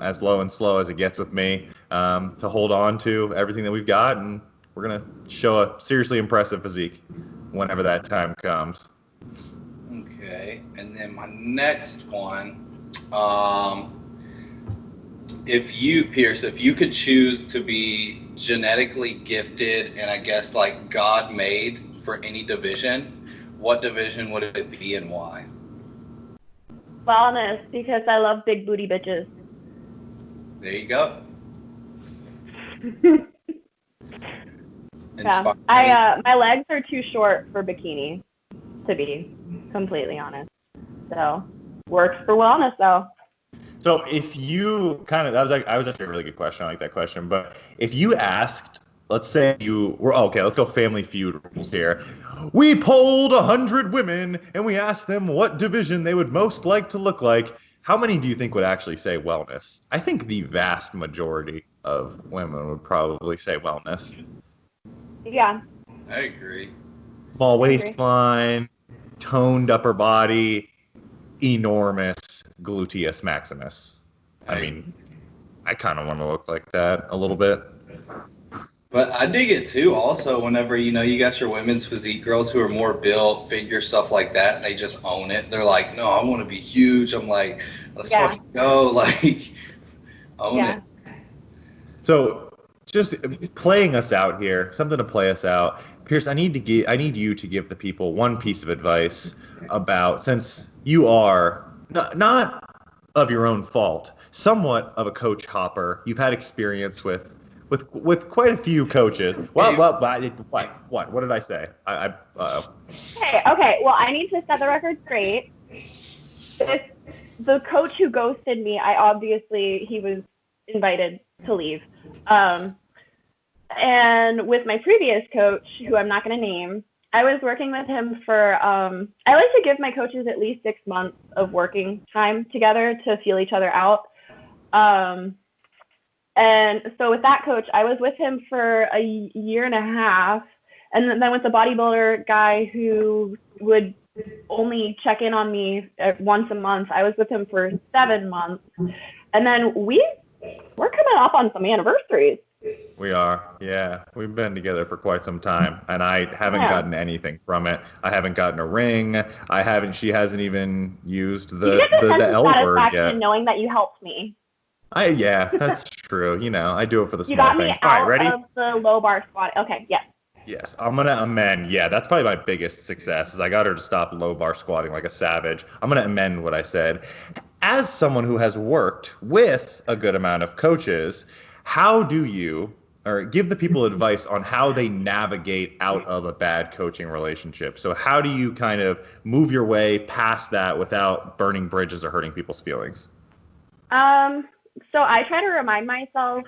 as low and slow as it gets with me, to hold on to everything that we've got. And we're going to show a seriously impressive physique whenever that time comes. Okay, and then my next one, Pierce, if you could choose to be genetically gifted and I guess like God made for any division, what division would it be and why? Wellness, because I love big booty bitches. There you go. Yeah, my legs are too short for bikini, to be completely honest. So works for wellness though. So if you that was actually a really good question. I like that question. But if you asked, let's say let's go Family Feud rules here. We polled 100 women and we asked them what division they would most like to look like. How many do you think would actually say wellness? I think the vast majority of women would probably say wellness. Yeah. I agree. Small waistline, toned upper body, enormous gluteus maximus. I mean, I kind of want to look like that a little bit. But I dig it too. Also, whenever you got your women's physique girls who are more built, figure stuff like that, and they just own it. They're like, "No, I want to be huge." I'm like, "Let's fucking go!" Like, own it. So, just playing us out here, something to play us out. Pierce, I need you to give the people one piece of advice about, since you are not of your own fault, somewhat of a coach hopper. You've had experience with quite a few coaches. What did I say? Okay. Well, I need to set the record straight. The coach who ghosted me, he was invited to leave. And with my previous coach, who I'm not going to name, I was working with him for, I like to give my coaches at least 6 months of working time together to feel each other out. And so with that coach, I was with him for a year and a half. And then with the bodybuilder guy who would only check in on me once a month, I was with him for 7 months. And then we're coming up on some anniversaries. We are, yeah. We've been together for quite some time, and I haven't gotten anything from it. I haven't gotten a ring. She hasn't even used the L word yet. Knowing that you helped me. Yeah, that's true. I do it for the small things. You got me All right, ready? Of the low bar squat. Okay, yes. Yes, I'm gonna amend. Yeah, that's probably my biggest success. Is I got her to stop low bar squatting like a savage. I'm gonna amend what I said. As someone who has worked with a good amount of coaches, how do you, or give the people advice on how they navigate out of a bad coaching relationship? So how do you kind of move your way past that without burning bridges or hurting people's feelings? So I try to remind myself,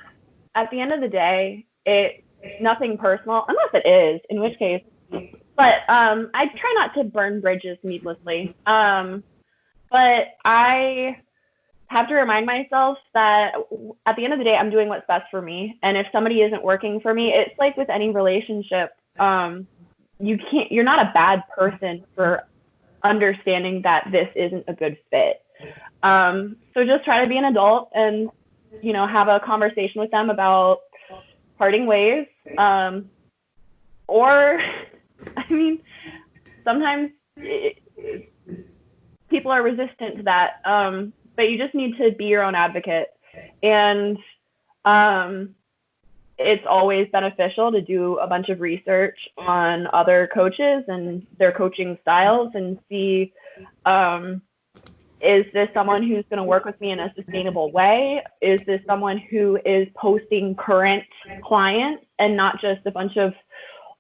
at the end of the day, it's nothing personal, unless it is, in which case. But I try not to burn bridges needlessly. But I have to remind myself that at the end of the day, I'm doing what's best for me. And if somebody isn't working for me, it's like with any relationship. You're not a bad person for understanding that this isn't a good fit. So just try to be an adult and, have a conversation with them about parting ways. Or, I mean, sometimes people are resistant to that, but you just need to be your own advocate. And it's always beneficial to do a bunch of research on other coaches and their coaching styles and see, is this someone who's going to work with me in a sustainable way? Is this someone who is posting current clients and not just a bunch of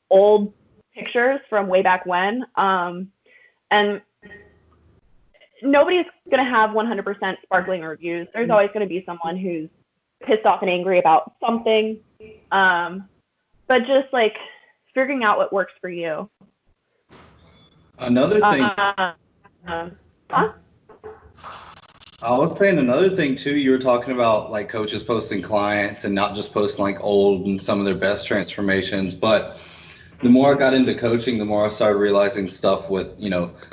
old pictures from way back when? And nobody's going to have 100% sparkling reviews. There's always going to be someone who's pissed off and angry about something. But just like figuring out what works for you. Another thing, I was saying another thing too, you were talking about like coaches posting clients and not just posting like old and some of their best transformations. But the more I got into coaching, the more I started realizing stuff with,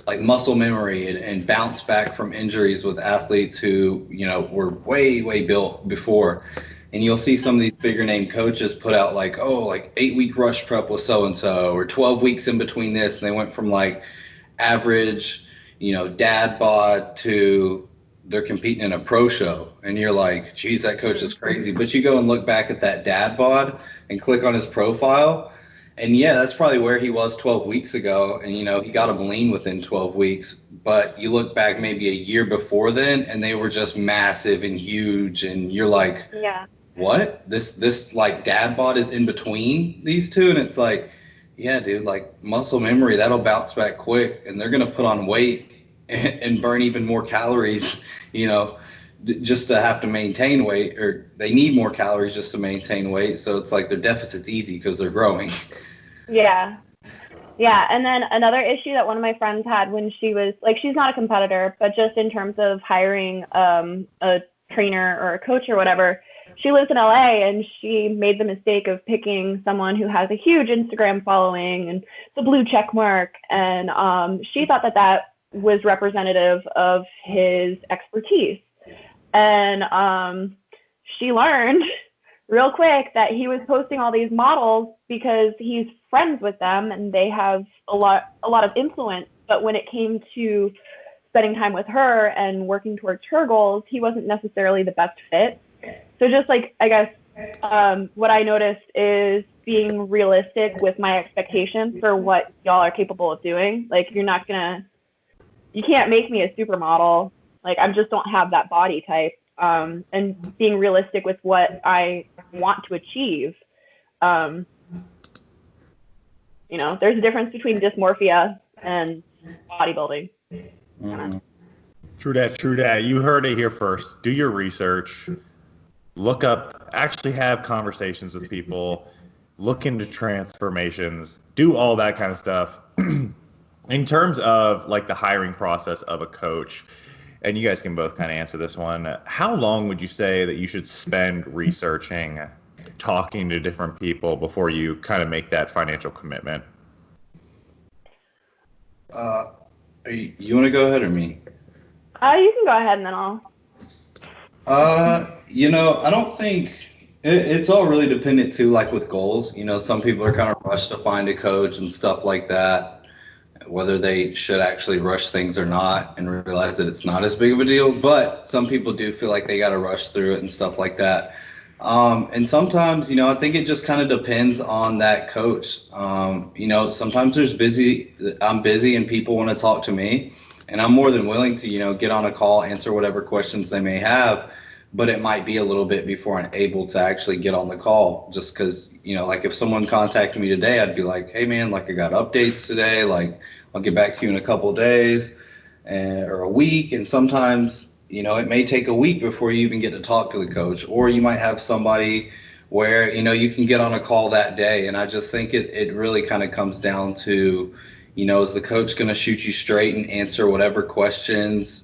like muscle memory and bounce back from injuries with athletes who, were way, way built before. And you'll see some of these bigger name coaches put out like 8-week rush prep with so-and-so or 12 weeks in between this. And they went from like average, dad bod to they're competing in a pro show. And you're like, geez, that coach is crazy. But you go and look back at that dad bod and click on his profile. And yeah, that's probably where he was 12 weeks ago. And, he got him lean within 12 weeks. But you look back maybe a year before then, and they were just massive and huge. And you're like, yeah, what? This like dad bod is in between these two? And it's like, yeah, dude, like muscle memory, that'll bounce back quick. And they're going to put on weight and burn even more calories, just to have to maintain weight, or they need more calories just to maintain weight. So it's like their deficit's easy because they're growing. Yeah. Yeah. And then another issue that one of my friends had when she was like, she's not a competitor, but just in terms of hiring a trainer or a coach or whatever, she lives in LA and she made the mistake of picking someone who has a huge Instagram following and the blue check mark. And she thought that was representative of his expertise. And she learned real quick that he was posting all these models because he's friends with them and they have a lot of influence. But when it came to spending time with her and working towards her goals, he wasn't necessarily the best fit. So just like, I guess, what I noticed is being realistic with my expectations for what y'all are capable of doing. Like, you can't make me a supermodel. Like, I just don't have that body type. And being realistic with what I want to achieve. There's a difference between dysmorphia and bodybuilding. Mm-hmm. True that. You heard it here first. Do your research. Look up, actually have conversations with people. Look into transformations. Do all that kind of stuff. In terms of like the hiring process of a coach, and you guys can both kind of answer this one, how long would you say that you should spend researching, talking to different people before you kind of make that financial commitment? You want to go ahead or me? You can go ahead and then I'll. I don't think it's all really dependent too, like with goals. Some people are kind of rushed to find a coach and stuff like that, whether they should actually rush things or not and realize that it's not as big of a deal. But some people do feel like they got to rush through it and stuff like that. And sometimes, I think it just kind of depends on that coach. Sometimes I'm busy and people want to talk to me, and I'm more than willing to, get on a call, answer whatever questions they may have. But it might be a little bit before I'm able to actually get on the call, just because, like if someone contacted me today, I'd be like, hey man, like I got updates today, like I'll get back to you in a couple of days or a week. And sometimes, it may take a week before you even get to talk to the coach, or you might have somebody where, you can get on a call that day. And I just think it really kind of comes down to, is the coach going to shoot you straight and answer whatever questions,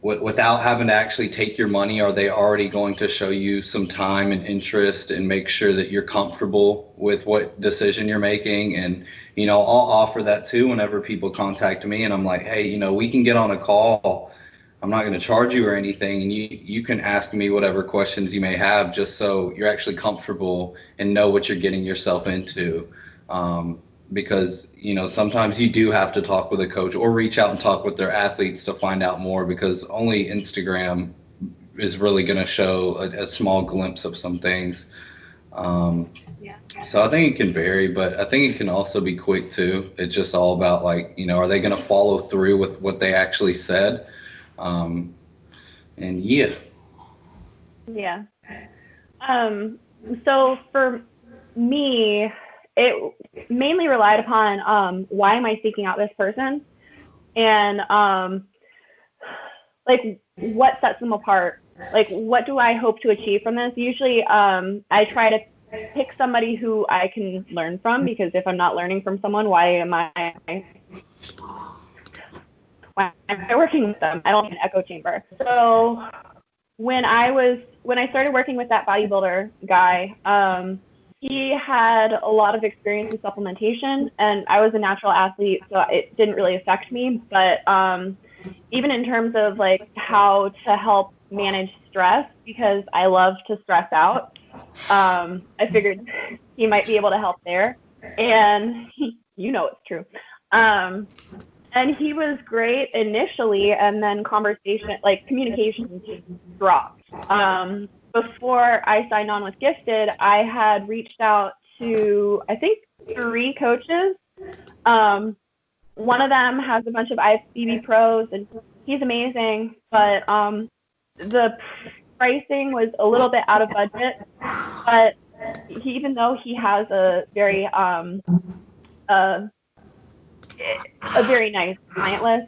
without having to actually take your money? Are they already going to show you some time and interest and make sure that you're comfortable with what decision you're making? And, I'll offer that too whenever people contact me and I'm like, hey, we can get on a call I'm not going to charge you or anything, and you can ask me whatever questions you may have, just so you're actually comfortable and know what you're getting yourself into. Because sometimes you do have to talk with a coach or reach out and talk with their athletes to find out more, because only Instagram is really going to show a small glimpse of some things. So I think it can vary, but I think it can also be quick too. It's just all about are they going to follow through with what they actually said? And yeah. Yeah. So for me, it mainly relied upon why am I seeking out this person, and what sets them apart. Like, what do I hope to achieve from this? Usually, I try to pick somebody who I can learn from, because if I'm not learning from someone, why am I working with them? I don't need an echo chamber. So when I started working with that bodybuilder guy, he had a lot of experience in supplementation, and I was a natural athlete, so it didn't really affect me. But even in terms of how to help manage stress, because I love to stress out, I figured he might be able to help there. And it's true. And he was great initially, and then communication dropped. Before I signed on with Gifted, I had reached out to, I think, 3 coaches. One of them has a bunch of IFBB pros, and he's amazing, but the pricing was a little bit out of budget. But even though he has a very nice client list,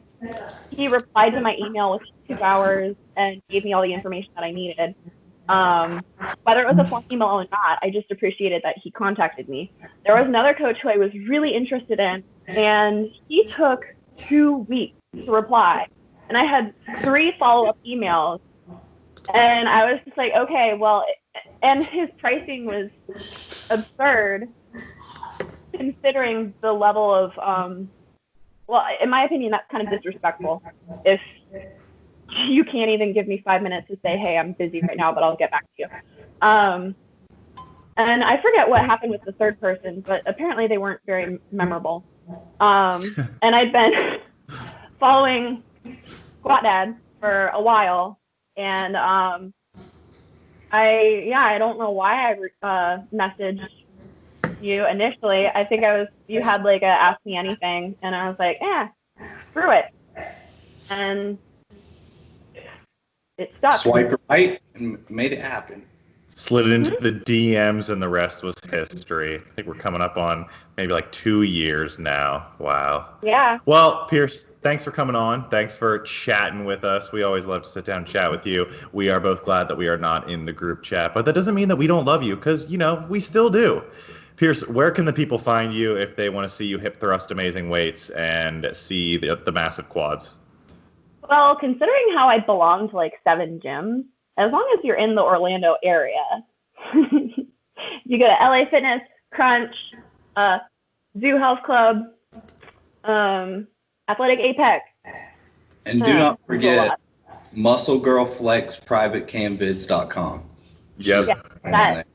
he replied to my email within 2 hours and gave me all the information that I needed. Whether it was a formal email or not, I just appreciated that he contacted me. There was another coach who I was really interested in, and he took 2 weeks to reply. And I had 3 follow-up emails, and I was just like, okay, well, and his pricing was absurd considering the level of, well, in my opinion, that's kind of disrespectful. If you can't even give me 5 minutes to say, hey, I'm busy right now, but I'll get back to you. And I forget what happened with the third person, but apparently they weren't very memorable. And I'd been following Squaaaaad for a while, and I don't know why I messaged you initially. I think you had a ask me anything, and I was like, screw it. And it stuck. Swipe right and made it happen. Slid into the DMs, and the rest was history. I think we're coming up on maybe 2 years now. Wow. Yeah. Well, Pierce, thanks for coming on. Thanks for chatting with us. We always love to sit down and chat with you. We are both glad that we are not in the group chat, but that doesn't mean that we don't love you, because, we still do. Pierce, where can the people find you if they want to see you hip thrust amazing weights and see the massive quads? Well, considering how I belong to 7 gyms, as long as you're in the Orlando area, you go to LA Fitness, Crunch, Zoo Health Club, Athletic Apex. And do not forget musclegirlflexprivatecamvids.com. Yep. Yeah, that,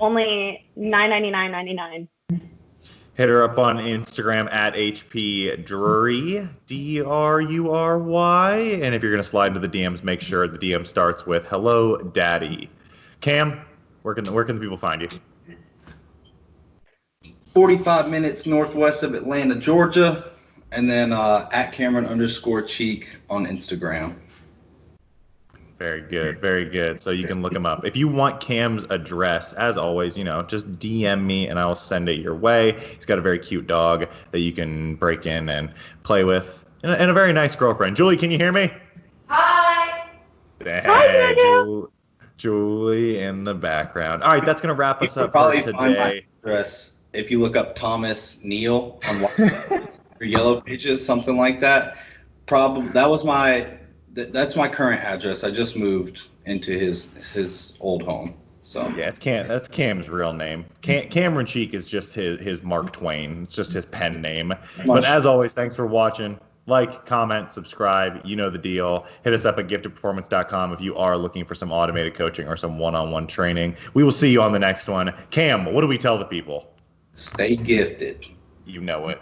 only $9.99.99. Hit her up on Instagram at HP Drury, Drury. And if you're going to slide into the DMs, make sure the DM starts with "Hello, Daddy." Cam, where can the people find you? 45 minutes northwest of Atlanta, Georgia, and then at Cameron_Cheek on Instagram. Very good, very good. So you can look him up. If you want Cam's address, as always, just DM me and I'll send it your way. He's got a very cute dog that you can break in and play with, and a very nice girlfriend. Julie, can you hear me? Hi. Hey, Hi, Julie in the background. All right, that's going to wrap us up for Probably find my today. address if you look up Thomas Neal on your yellow pages, something like that. Probably that's my current address. I just moved into his old home. So Yeah, that's Cam's real name. Cameron Cheek is just his Mark Twain. It's just his pen name. But as always, thanks for watching. Like, comment, subscribe. You know the deal. Hit us up at giftedperformance.com if you are looking for some automated coaching or some one-on-one training. We will see you on the next one. Cam, what do we tell the people? Stay gifted. You know it.